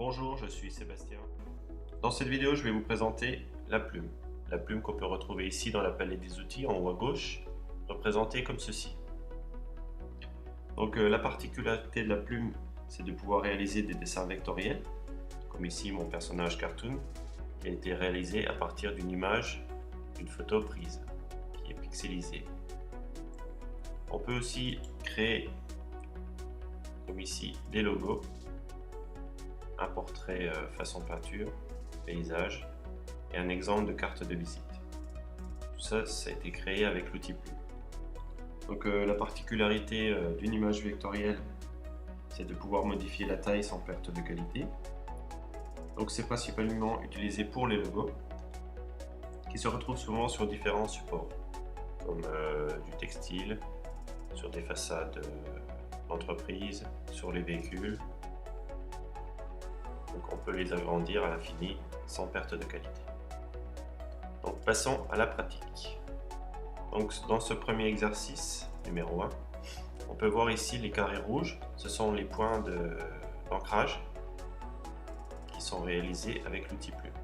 Bonjour, je suis Sébastien. Dans cette vidéo, je vais vous présenter la plume. La plume qu'on peut retrouver ici dans la palette des outils en haut à gauche, représentée comme ceci. Donc la particularité de la plume, c'est de pouvoir réaliser des dessins vectoriels, comme ici mon personnage cartoon, qui a été réalisé à partir d'une image, d'une photo prise, qui est pixelisée. On peut aussi créer, comme ici, des logos, un portrait façon peinture, paysage et un exemple de carte de visite. Tout ça, ça a été créé avec l'outil Plume. Donc la particularité d'une image vectorielle, c'est de pouvoir modifier la taille sans perte de qualité. Donc c'est principalement utilisé pour les logos, qui se retrouvent souvent sur différents supports, comme du textile, sur des façades d'entreprise, sur les véhicules. Donc on peut les agrandir à l'infini sans perte de qualité. Donc passons à la pratique. Donc dans ce premier exercice, numéro 1, on peut voir ici les carrés rouges, ce sont les points d'ancrage qui sont réalisés avec l'outil Plume.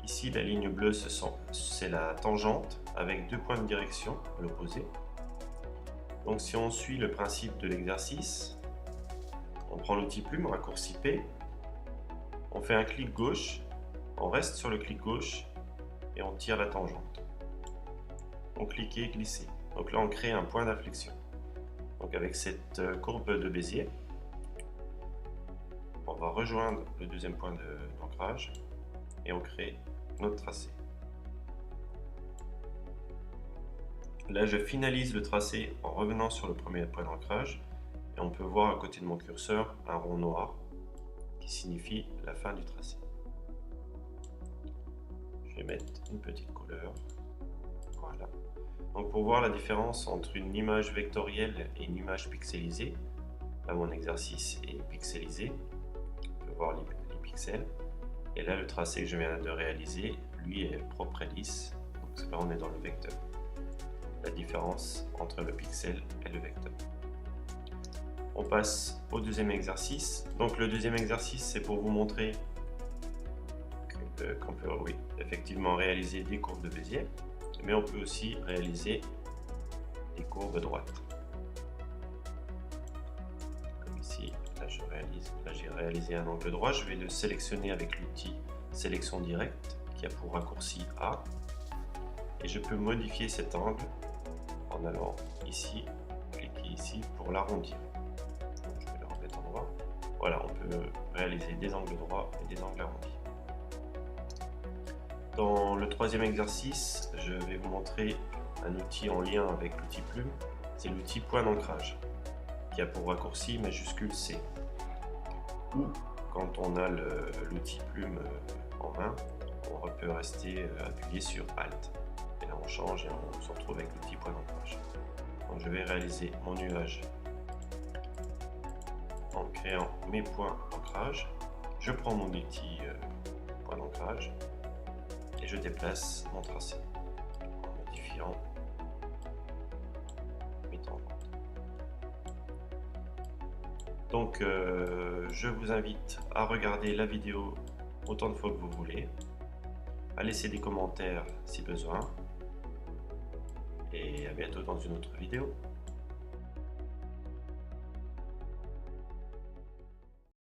Ici la ligne bleue, c'est la tangente avec deux points de direction à l'opposé. Donc si on suit le principe de l'exercice, on prend l'outil Plume, raccourci P, on fait un clic gauche, on reste sur le clic gauche et on tire la tangente. On clique et glisser. Donc là on crée un point d'inflexion. Donc avec cette courbe de Bézier, on va rejoindre le deuxième point d'ancrage et on crée notre tracé. Là je finalise le tracé en revenant sur le premier point d'ancrage et on peut voir à côté de mon curseur un rond noir qui signifie la fin du tracé. Je vais mettre une petite couleur. Voilà. Donc pour voir la différence entre une image vectorielle et une image pixelisée, là mon exercice est pixelisé, on peut voir les pixels, et là le tracé que je viens de réaliser, lui est propre et lisse, donc là on est dans le vecteur. La différence entre le pixel et le vecteur. On passe au deuxième exercice. Donc le deuxième exercice, c'est pour vous montrer qu'on peut effectivement réaliser des courbes de Bézier, mais on peut aussi réaliser des courbes droites. Comme ici, là j'ai réalisé un angle droit, je vais le sélectionner avec l'outil sélection directe qui a pour raccourci A, et je peux modifier cet angle en allant ici, cliquer ici pour l'arrondir. Je vais le remettre en droit. Voilà, on peut réaliser des angles droits et des angles arrondis. Dans le troisième exercice, je vais vous montrer un outil en lien avec l'outil Plume, c'est l'outil point d'ancrage, qui a pour raccourci majuscule C. Ou quand on a l'outil Plume en main, on peut rester appuyé sur Alt. Et là on change et on se retrouve avec l'outil point d'ancrage. Donc je vais réaliser mon nuage en créant mes points d'ancrage. Je prends mon outil point d'ancrage et je déplace mon tracé en modifiant mes tangentes. Donc je vous invite à regarder la vidéo autant de fois que vous voulez, à laisser des commentaires si besoin, et à bientôt dans une autre vidéo.